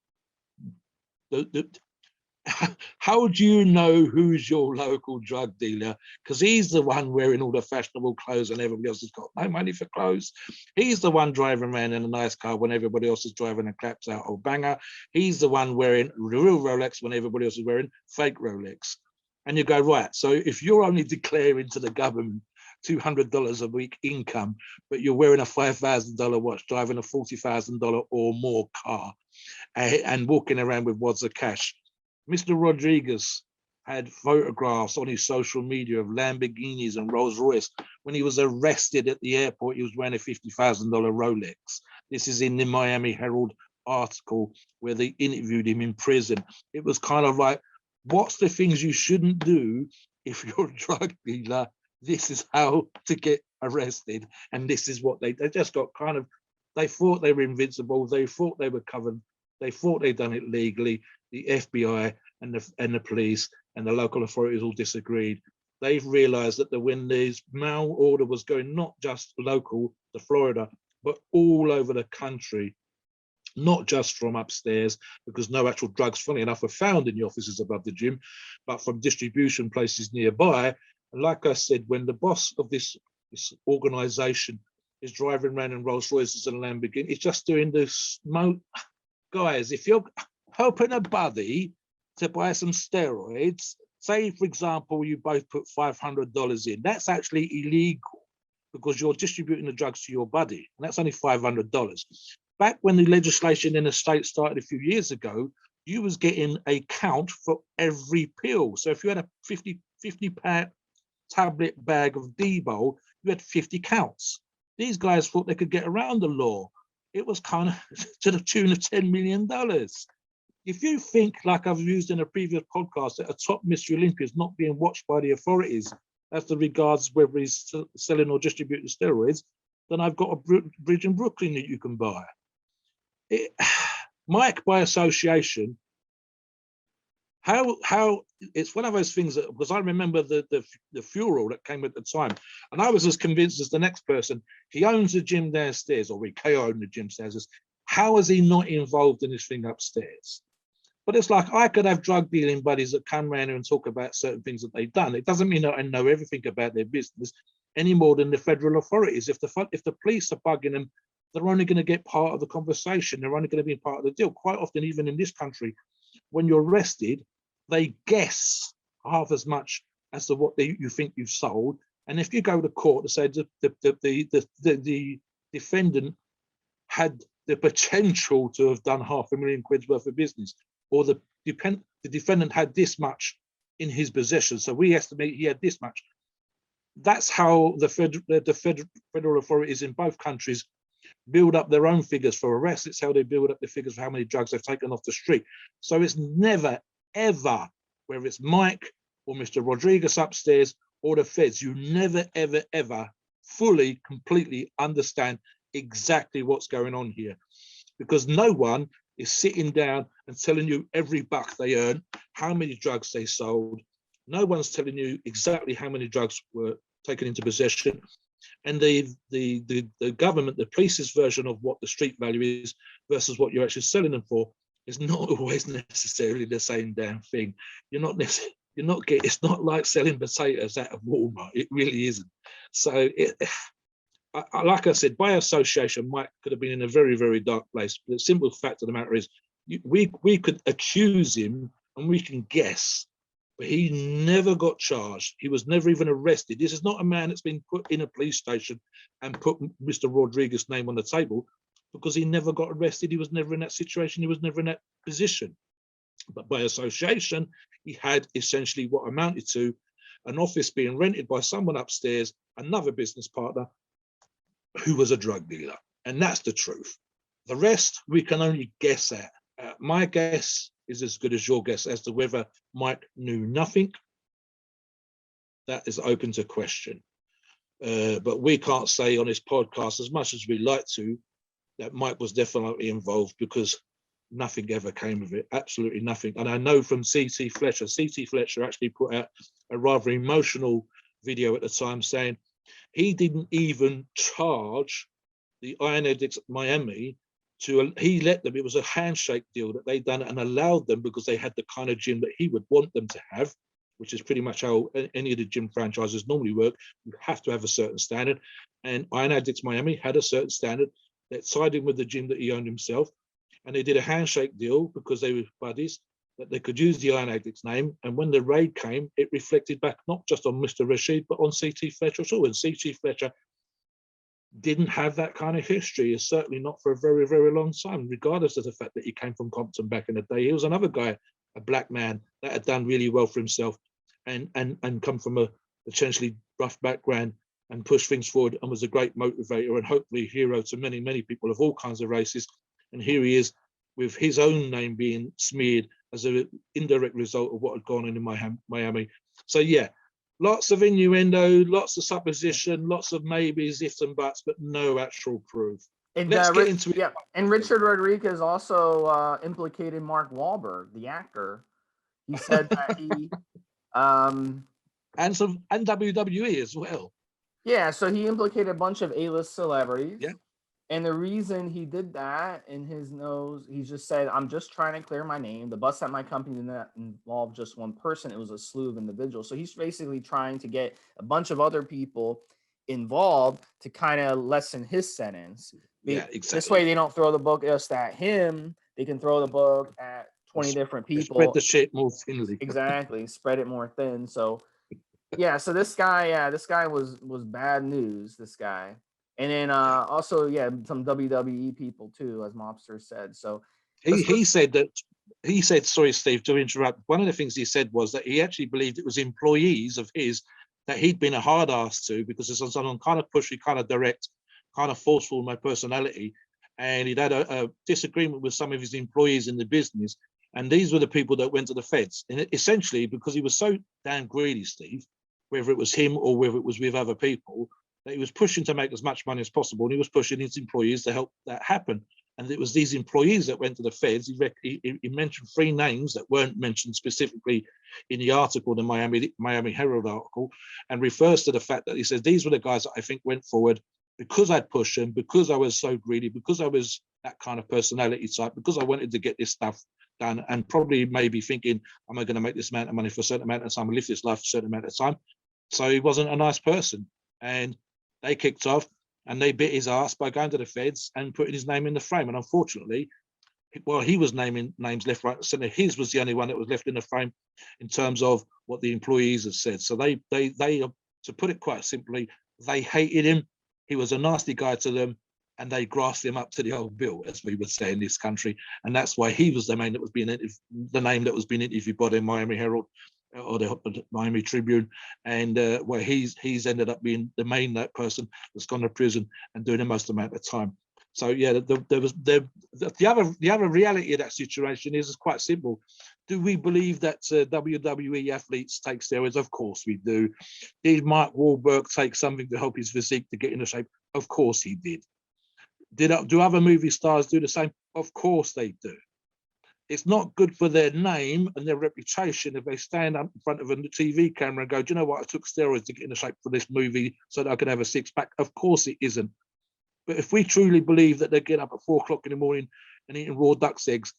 how do you know who's your local drug dealer? Because he's the one wearing all the fashionable clothes and everybody else has got no money for clothes. He's the one driving around in a nice car when everybody else is driving a claps out old banger. He's the one wearing real Rolex when everybody else is wearing fake Rolex. And you go, right, so if you're only declaring to the government $200 a week income, but you're wearing a $5,000 watch, driving a $40,000 or more car, and walking around with wads of cash, Mr. Rodriguez had photographs on his social media of Lamborghinis and Rolls Royce. When he was arrested at the airport, he was wearing a $50,000 Rolex. This is in the Miami Herald article where they interviewed him in prison. It was kind of like, what's the things you shouldn't do if you're a drug dealer? This is how to get arrested. And this is what they just got kind of, they thought they were invincible. They thought they were covered. They thought they'd done it legally. The FBI and the police and the local authorities all disagreed. They've realized that when this mail order was going not just local to Florida, but all over the country, not just from upstairs, because no actual drugs, funny enough, were found in the offices above the gym, but from distribution places nearby. And like I said, when the boss of this organization is driving around in Rolls Royces and Lamborghini, he's just doing this. Guys, if you're helping a buddy to buy some steroids, say, for example, you both put $500 in, that's actually illegal because you're distributing the drugs to your buddy, and that's only $500. Back when the legislation in the state started a few years ago, you was getting a count for every pill. So if you had a 50 pound tablet bag of D-Bol, you had 50 counts. These guys thought they could get around the law. It was kind of to the tune of $10 million. If you think, like I've used in a previous podcast, that a top Mr. Olympia is not being watched by the authorities as to regards whether he's selling or distributing steroids, then I've got a bridge in Brooklyn that you can buy. Mike, by association, how it's one of those things that, because I remember the furor that came at the time, and I was as convinced as the next person. He owns the gym downstairs, or we co-own the gym downstairs. How is he not involved in this thing upstairs? But it's like, I could have drug dealing buddies that come around here and talk about certain things that they've done. It doesn't mean that I know everything about their business any more than the federal authorities. If the police are bugging them, they're only going to get part of the conversation. They're only going to be part of the deal. Quite often, even in this country, when you're arrested, they guess half as much as to what you think you've sold. And if you go to court to say the defendant had the potential to have done $500,000 worth of business, or the defendant had this much in his possession, so we estimate he had this much. That's how the federal authorities in both countries build up their own figures for arrests. It's how they build up the figures for how many drugs they've taken off the street. So it's never, ever, whether it's Mike or Mr. Rodriguez upstairs or the feds, you never, ever, ever fully, completely understand exactly what's going on here, because no one is sitting down and telling you every buck they earn, how many drugs they sold. No one's telling you exactly how many drugs were taken into possession. And the government, the police's version of what the street value is versus what you're actually selling them for is not always necessarily the same damn thing. It's not like selling potatoes out of Walmart. It really isn't. So like I said, by association, Mike could have been in a very, very dark place. But the simple fact of the matter is, we could accuse him and we can guess, but he never got charged. He was never even arrested. This is not a man that's been put in a police station and put Mr. Rodriguez's name on the table, because he never got arrested. He was never in that situation. He was never in that position. But by association, he had essentially what amounted to an office being rented by someone upstairs, another business partner, who was a drug dealer. And that's the truth. The rest we can only guess at. My guess is as good as your guess as to whether Mike knew nothing. That is open to question. But we can't say on this podcast, as much as we like to, that Mike was definitely involved, because nothing ever came of it, absolutely nothing. And I know from CT Fletcher actually put out a rather emotional video at the time saying he didn't even charge the Iron Addicts Miami he let them, it was a handshake deal that they done and allowed them, because they had the kind of gym that he would want them to have, which is pretty much how any of the gym franchises normally work. You have to have a certain standard, and Iron Addicts Miami had a certain standard that sided with the gym that he owned himself, and they did a handshake deal because they were buddies, that they could use the Iron Addicts name. And when the raid came, it reflected back not just on Mr. Rashid, but on CT Fletcher at all. And CT Fletcher didn't have that kind of history, certainly not for a very, very long time, regardless of the fact that he came from Compton back in the day. He was another guy a black man that had done really well for himself and come from a essentially rough background and pushed things forward and was a great motivator and hopefully a hero to many, many people of all kinds of races. And here he is with his own name being smeared as an indirect result of what had gone on in Miami. So yeah, lots of innuendo, lots of supposition, lots of maybes, ifs and buts, but no actual proof.
And,
Let's get into it.
Yeah, and Richard Rodriguez also implicated Mark Wahlberg, the actor. He said that he
and WWE as well.
Yeah, so he implicated a bunch of A-list celebrities.
Yeah.
And the reason he did that in his nose, he just said, I'm just trying to clear my name. The bust at my company did not involve just one person. It was a slew of individuals. So he's basically trying to get a bunch of other people involved to kind of lessen his sentence.
Yeah, exactly.
This way they don't throw the book just at him. They can throw the book at 20 different people.
Spread the shit more thinly.
Exactly. Spread it more thin. So yeah, so this guy was bad news, this guy. And then also, yeah, some WWE people too, as Mobster said. So
he said, sorry, Steve, to interrupt. One of the things he said was that he actually believed it was employees of his that he'd been a hard ass to, because it's someone kind of pushy, kind of direct, kind of forceful in my personality. And he'd had a disagreement with some of his employees in the business. And these were the people that went to the feds. And essentially, because he was so damn greedy, Steve, whether it was him or whether it was with other people, that he was pushing to make as much money as possible. And he was pushing his employees to help that happen. And it was these employees that went to the feds. He mentioned 3 names that weren't mentioned specifically in the article, the Miami Herald article, and refers to the fact that he says, these were the guys that I think went forward because I'd push them, because I was so greedy, because I was that kind of personality type, because I wanted to get this stuff done, and probably maybe thinking, am I going to make this amount of money for a certain amount of time and live this life for a certain amount of time? So he wasn't a nice person. And they kicked off and they bit his ass by going to the feds and putting his name in the frame. And unfortunately, while he was naming names left, right, and center, his was the only one that was left in the frame in terms of what the employees had said. So they, to put it quite simply, they hated him. He was a nasty guy to them, and they grasped him up to the old bill, as we would say in this country. And that's why he was the name that was being interviewed by the Miami Herald or the Miami Tribune, and where he's ended up being the main person that's gone to prison and doing the most amount of time. So yeah, the other reality of that situation is quite simple. Do we believe that WWE athletes take steroids? Of course we do. Did Mark Wahlberg take something to help his physique to get into shape? Of course he did. Do other movie stars do the same? Of course they do. It's not good for their name and their reputation if they stand up in front of a TV camera and go, do you know what, I took steroids to get into shape for this movie so that I could have a six-pack. Of course it isn't. But if we truly believe that they get up at 4 o'clock in the morning and eating raw duck's eggs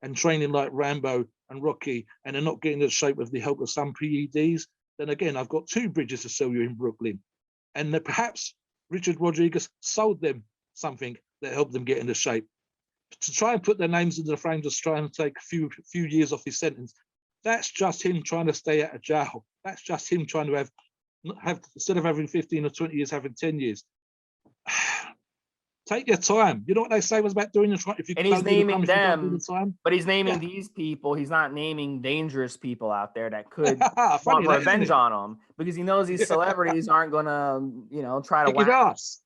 and training like Rambo and Rocky, and they're not getting into shape with the help of some PEDs, then again, I've got 2 bridges to sell you in Brooklyn. And that perhaps Richard Rodriguez sold them something that helped them get into shape. To try and put their names into the frame, just try and take a few years off his sentence, that's just him trying to stay out of jail. That's just him trying to have instead of having 15 or 20 years, having 10 years. Take your time. You know what they say was about doing the time. If you
and he's naming them, but he's naming
Yeah.
these people. He's not naming dangerous people out there that could
Funny,
want revenge on him, because he knows these celebrities aren't gonna, try to
Kick his
whack,
ass.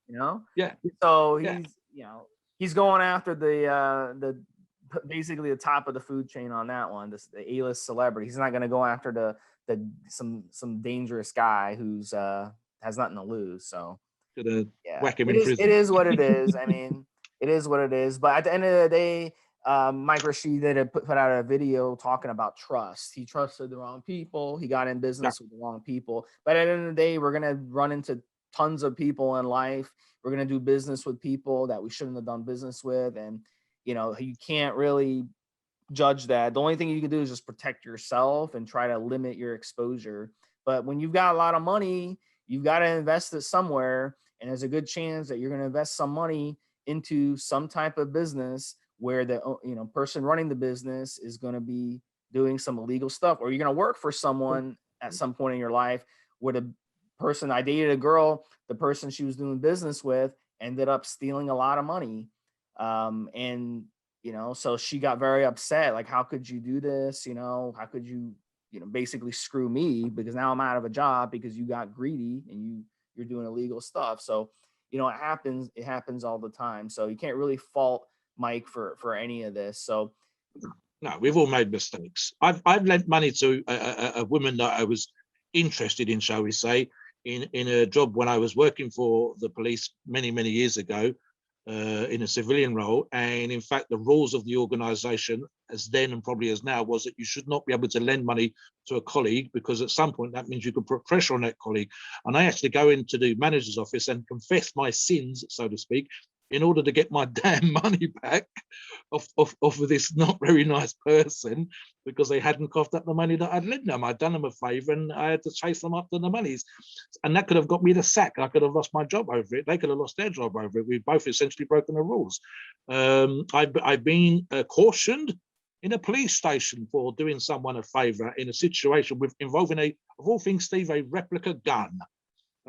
Yeah. So he's going after the basically the top of the food chain on that one. The A-list celebrity. He's not gonna go after some dangerous guy who's has nothing to lose. So.
Whack him in prison.
It is what it is. I mean, it is what it is. But at the end of the day, Mike Rashid had put out a video talking about trust. He trusted the wrong people. He got in business with the wrong people. But at the end of the day, we're going to run into tons of people in life. We're going to do business with people that we shouldn't have done business with. And, you can't really judge that. The only thing you can do is just protect yourself and try to limit your exposure. But when you've got a lot of money, you've got to invest it somewhere. And there's a good chance that you're going to invest some money into some type of business where the person running the business is going to be doing some illegal stuff, or you're going to work for someone at some point in your life where the person, I dated a girl, the person she was doing business with ended up stealing a lot of money. And so she got very upset. Like, how could you do this? How could you, basically screw me, because now I'm out of a job because you got greedy and you're doing illegal stuff. So, it happens all the time. So you can't really fault Mike for any of this. So
no, we've all made mistakes. I've lent money to a woman that I was interested in, shall we say, in a job when I was working for the police many years ago, in a civilian role. And in fact, the rules of the organization, as then and probably as now, was that you should not be able to lend money to a colleague, because at some point that means you could put pressure on that colleague. And I actually go into the manager's office and confess my sins, so to speak, in order to get my damn money back off of this not very nice person, because they hadn't coughed up the money that I'd lent them. I'd done them a favor and I had to chase them up to the monies. And that could have got me the sack. I could have lost my job over it. They could have lost their job over it. We've both essentially broken the rules. I've been cautioned in a police station for doing someone a favor in a situation involving of all things, Steve, a replica gun.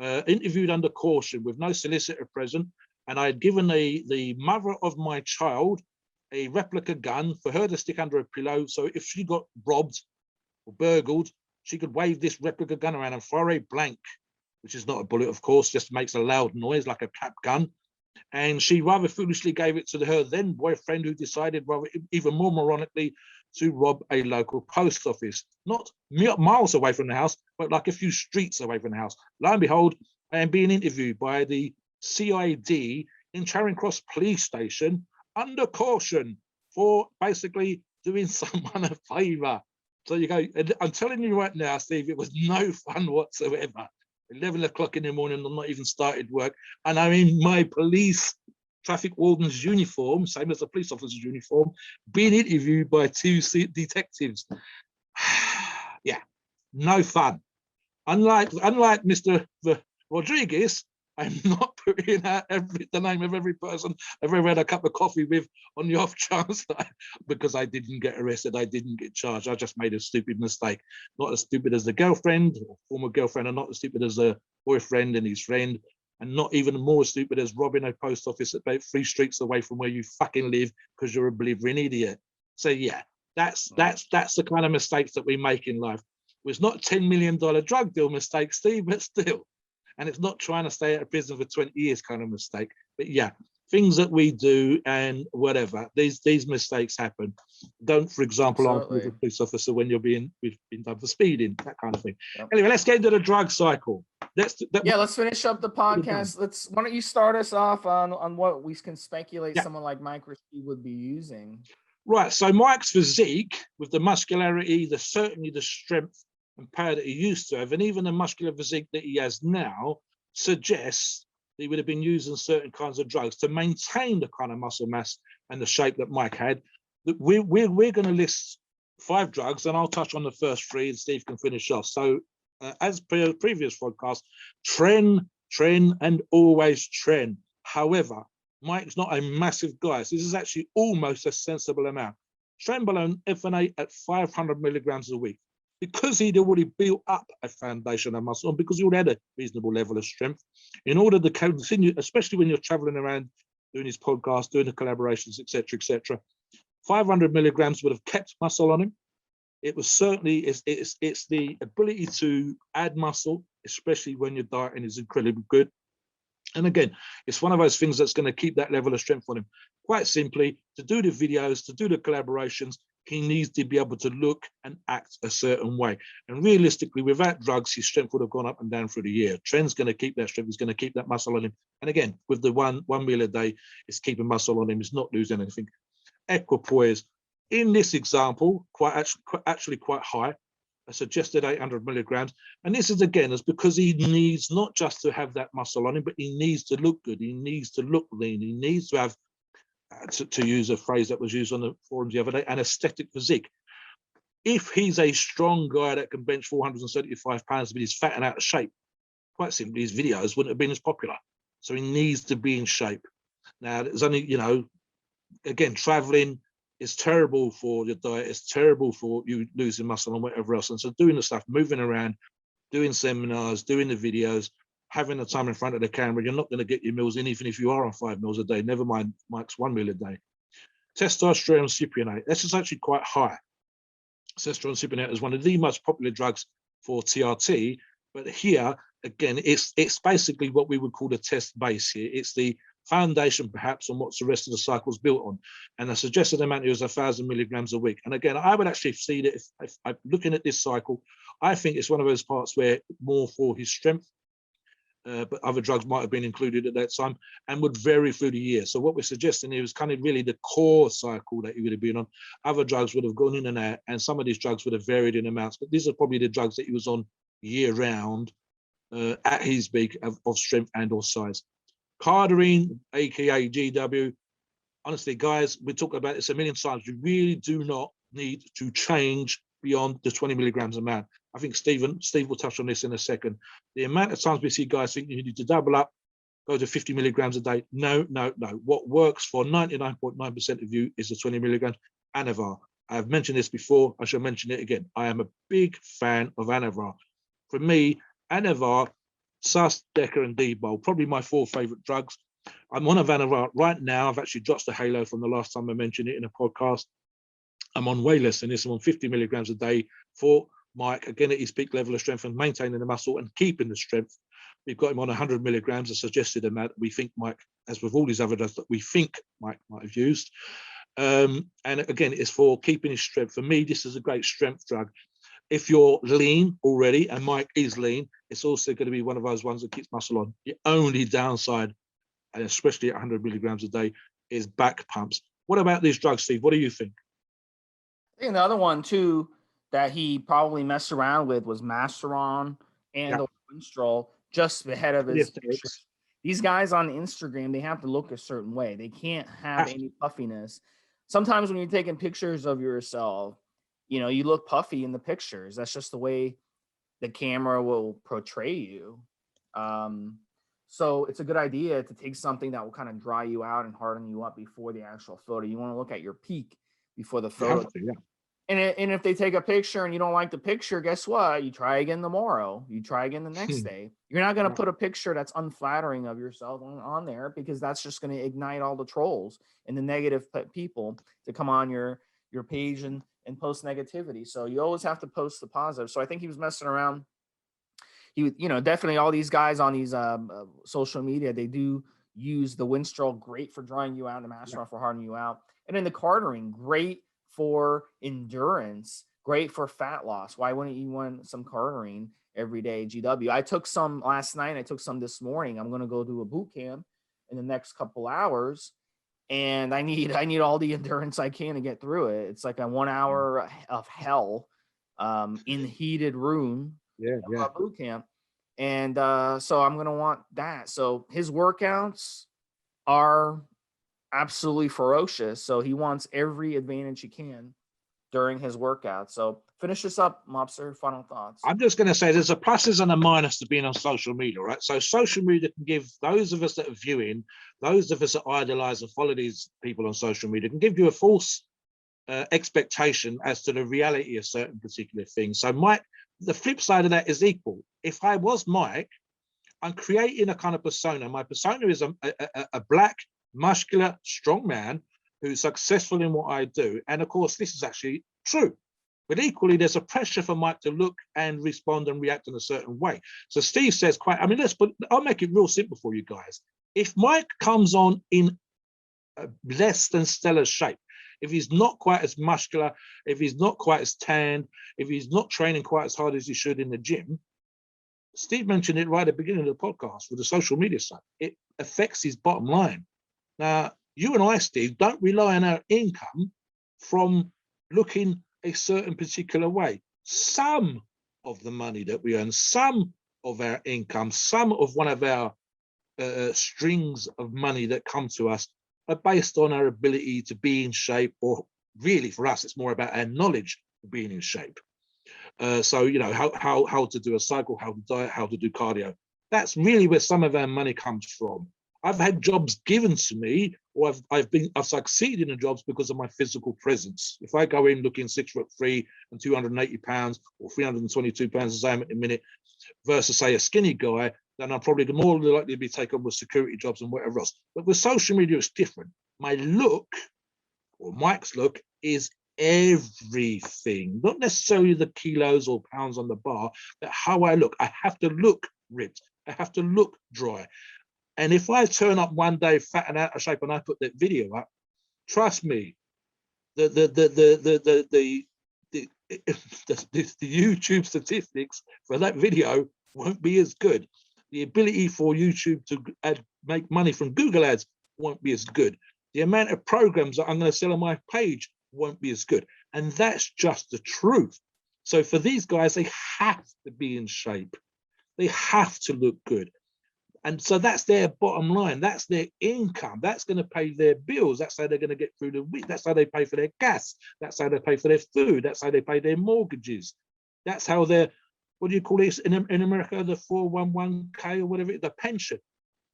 Interviewed under caution with no solicitor present. And I had given the mother of my child a replica gun for her to stick under a pillow. So if she got robbed or burgled, she could wave this replica gun around and fire a blank, which is not a bullet, of course, just makes a loud noise like a cap gun. And she rather foolishly gave it to her then boyfriend, who decided, rather even more moronically, to rob a local post office, not miles away from the house, but like a few streets away from the house. Lo and behold, I am being interviewed by the CID in Charing Cross Police Station under caution for basically doing someone a favor. So you go, I'm telling you right now, Steve, it was no fun whatsoever. 11 o'clock in the morning, I'm not even started work, and I'm in my police traffic warden's uniform, same as the police officer's uniform, being interviewed by two detectives. Yeah, no fun. Unlike Mr. Rodriguez, I'm not putting out the name of every person I've ever had a cup of coffee with on the off chance that because I didn't get arrested, I didn't get charged. I just made a stupid mistake. Not as stupid as the girlfriend or former girlfriend, and not as stupid as the boyfriend and his friend, and not even more stupid as robbing a post office about 3 streets away from where you fucking live because you're a blithering idiot. So yeah, that's the kind of mistakes that we make in life. It's not $10 million drug deal mistake, Steve, but still. And it's not trying to stay out of prison for 20 years kind of mistake. But yeah, things that we do and whatever, these mistakes happen. Don't, for example, argue with a police officer when we've been done for speeding, that kind of thing. Yep. Anyway, let's get into the drug cycle. Let's
finish up the podcast. Why don't you start us off on what we can speculate someone like Mike Rashid would be using?
Right. So Mike's physique, with the muscularity, certainly the strength and power that he used to have, and even the muscular physique that he has now, suggests that he would have been using certain kinds of drugs to maintain the kind of muscle mass and the shape that Mike had. We're going to list 5 drugs, and I'll touch on the first 3, and Steve can finish off. So, as per previous podcast, tren, and always tren. However, Mike's not a massive guy, so this is actually almost a sensible amount. Trenbolone FNA at 500 milligrams a week. Because he'd already built up a foundation of muscle, and because he already had a reasonable level of strength, in order to continue, especially when you're traveling around doing his podcast, doing the collaborations, etc., 500 milligrams would have kept muscle on him. It was certainly, it's the ability to add muscle, especially when your dieting is incredibly good. And again, it's one of those things that's going to keep that level of strength on him. Quite simply, to do the videos, to do the collaborations, he needs to be able to look and act a certain way. And realistically, without drugs, his strength would have gone up and down through the year. Trend's going to keep that strength. He's going to keep that muscle on him. And again, with the one meal a day, it's keeping muscle on him. He's not losing anything. Equipoise. In this example, actually quite high. I suggested 800 milligrams. And this is, again, is because he needs not just to have that muscle on him, but he needs to look good. He needs to look lean. He needs to have, to use a phrase that was used on the forums the other day, an aesthetic physique. If he's a strong guy that can bench 475 pounds, but he's fat and out of shape, quite simply, his videos wouldn't have been as popular. So he needs to be in shape. Now, there's only, again, traveling is terrible for your diet. It's terrible for you losing muscle and whatever else. And so doing the stuff, moving around, doing seminars, doing the videos, having the time in front of the camera, you're not going to get your meals in, even if you are on 5 meals a day. Never mind Mike's 1 meal a day. testosterone cypionate. This is actually quite high. Testosterone cypionate is one of the most popular drugs for TRT, but here again, it's basically what we would call the test base here. It's the foundation, perhaps, on what the rest of the cycle is built on. And the suggested amount is 1,000 milligrams a week. And again, I would actually see that if I'm looking at this cycle, I think it's one of those parts where more for his strength, but other drugs might have been included at that time and would vary through the year. So what we're suggesting here is kind of really the core cycle that he would have been on. Other drugs would have gone in and out, and some of these drugs would have varied in amounts, but these are probably the drugs that he was on year round at his peak of strength and or size. Cardarine, aka GW, honestly, guys, we talk about this a million times. You really do not need to change beyond the 20 milligrams amount. I think Steve will touch on this in a second. The amount of times we see guys think you need to double up, go to 50 milligrams a day. No. What works for 99.9% of you is the 20 milligrams. Anavar. I have mentioned this before. I shall mention it again. I am a big fan of Anavar. For me, Anavar, Sus, Deca, and D-Bol, probably my 4 favorite drugs. I'm on Anavar right now. I've actually dropped the halo from the last time I mentioned it in a podcast. I'm on way less than this. I'm on 50 milligrams a day for Mike, again, at his peak level of strength and maintaining the muscle and keeping the strength. We've got him on 100 milligrams, a suggested amount we think Mike, as with all these other drugs that we think Mike might have used. And again, it's for keeping his strength. For me, this is a great strength drug. If you're lean already, and Mike is lean, it's also going to be one of those ones that keeps muscle on. The only downside, and especially at 100 milligrams a day, is back pumps. What about these drugs, Steve? What do you think?
I think the other one too that he probably messed around with was Masteron and Winstrol just ahead of his pictures. These guys on Instagram, they have to look a certain way. They can't have any puffiness. Sometimes when you're taking pictures of yourself, you know, you look puffy in the pictures. That's just the way the camera will portray you. So it's a good idea to take something that will kind of dry you out and harden you up before the actual photo. You want to look at your peak before the photo. And if they take a picture and you don't like the picture, guess what? You try again tomorrow. You try again the next day. You're not going to put a picture that's unflattering of yourself on there, because that's just going to ignite all the trolls and the negative people to come on your page and post negativity. So you always have to post the positive. So I think he was messing around. He, you know, definitely all these guys on these social media, they do use the Winstrol, great for drying you out, the Masteron for hardening you out. And then the Cardarine, great for endurance, great for fat loss. Why wouldn't you want some Cardarine every day? GW. I took some last night. I took some this morning. I'm going to go do a boot camp in the next couple hours, and I need all the endurance I can to get through it. It's like a 1 hour of hell in the heated room. Boot camp. And so I'm going to want that. So his workouts are absolutely ferocious. So he wants every advantage he can during his workout. So finish this up, Mobster. Final thoughts.
I'm just going to say there's a pluses and a minus to being on social media, right? So social media can give those of us that are viewing, those of us that idolize and follow these people on social media, can give you a false expectation as to the reality of certain particular things. So Mike, the flip side of that is equal. If I was Mike, I'm creating a kind of persona. My persona is a black, muscular, strong man who's successful in what I do. And of course, this is actually true. But equally, there's a pressure for Mike to look and respond and react in a certain way. So Steve says I'll make it real simple for you guys. If Mike comes on in less than stellar shape, if he's not quite as muscular, if he's not quite as tanned, if he's not training quite as hard as he should in the gym, Steve mentioned it right at the beginning of the podcast with the social media side. It affects his bottom line. Now, you and I, Steve, don't rely on our income from looking a certain particular way. Some of the money that we earn, some of our income, some of one of our strings of money that come to us are based on our ability to be in shape, or really for us, it's more about our knowledge of being in shape. So, you know, how to do a cycle, how to diet, how to do cardio. That's really where some of our money comes from. I've had jobs given to me, or I've succeeded in jobs because of my physical presence. If I go in looking 6'3" and 280 pounds or 322 pounds as I am at the minute, versus say a skinny guy, then I'm probably more likely to be taken with security jobs and whatever else. But with social media, it's different. My look or Mike's look is everything, not necessarily the kilos or pounds on the bar, but how I look. I have to look ripped. I have to look dry. And if I turn up one day fat and out of shape and I put that video up, trust me, the YouTube statistics for that video won't be as good. The ability for YouTube to make money from Google ads won't be as good. The amount of programs that I'm going to sell on my page won't be as good. And that's just the truth. So for these guys, they have to be in shape. They have to look good. And so that's their bottom line. That's their income. That's going to pay their bills. That's how they're going to get through the week. That's how they pay for their gas. That's how they pay for their food. That's how they pay their mortgages. That's how they're, what do you call it in America, the 401k or whatever, the pension.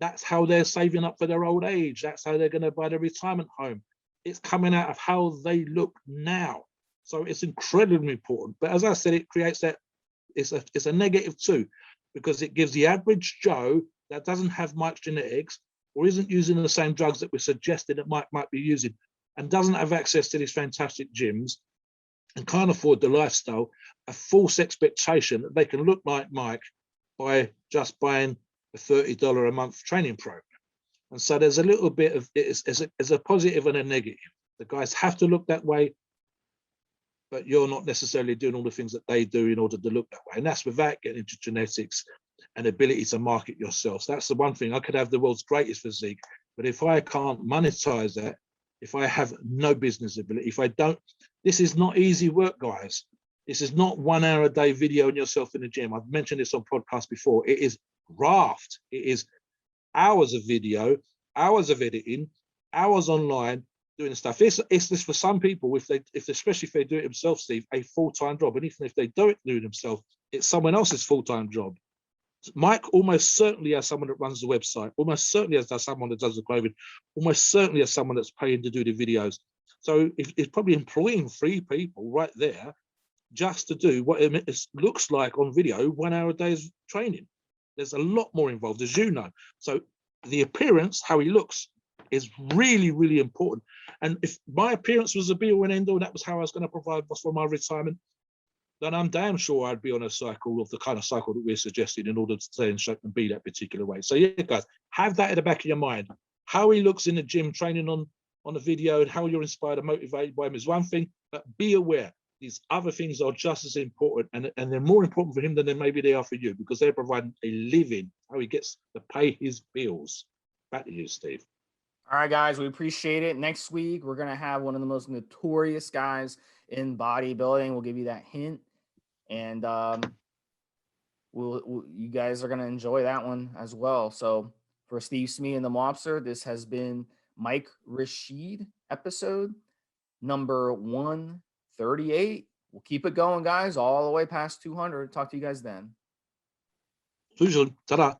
That's how they're saving up for their old age. That's how they're going to buy their retirement home. It's coming out of how they look now. So it's incredibly important. But as I said, it creates that, it's a negative too, because it gives the average Joe that doesn't have much genetics or isn't using the same drugs that we're suggesting that Mike might be using and doesn't have access to these fantastic gyms and can't afford the lifestyle, a false expectation that they can look like Mike by just buying a $30 a month training program. And so there's a little bit of, it's a positive and a negative. The guys have to look that way, but you're not necessarily doing all the things that they do in order to look that way. And that's without getting into genetics and ability to market yourself. So that's the one thing. I could have the world's greatest physique, but if I can't monetize that, if I have no business ability, if I don't, this is not easy work, guys. This is not 1 hour a day video on yourself in the gym. I've mentioned this on podcasts before. It is graft. It is hours of video, hours of editing, hours online, doing stuff. It's this for some people, especially if they do it themselves, Steve, a full-time job. And even if they don't do it themselves, it's someone else's full-time job. Mike almost certainly has someone that runs the website, almost certainly has someone that does the clothing, almost certainly has someone that's paying to do the videos. So it's probably employing 3 people right there just to do what it looks like on video, 1 hour a day's training. There's a lot more involved, as you know. So the appearance, how he looks, is really, really important. And if my appearance was a be all and end all, that was how I was going to provide for my retirement, then I'm damn sure I'd be on a cycle of the kind of cycle that we're suggesting in order to stay in shape and be that particular way. So yeah, guys, have that at the back of your mind. How he looks in the gym training on the video and how you're inspired and motivated by him is one thing, but be aware these other things are just as important and they're more important for him than maybe they are for you, because they're providing a living, how he gets to pay his bills. Back to you, Steve.
All right, guys, we appreciate it. Next week, we're going to have one of the most notorious guys in bodybuilding. We'll give you that hint. And you guys are going to enjoy that one as well. So for Stevesmi and Da Mobster, this has been Mike Rashid episode number 138. We'll keep it going, guys, all the way past 200. Talk to you guys then.
Ta-da.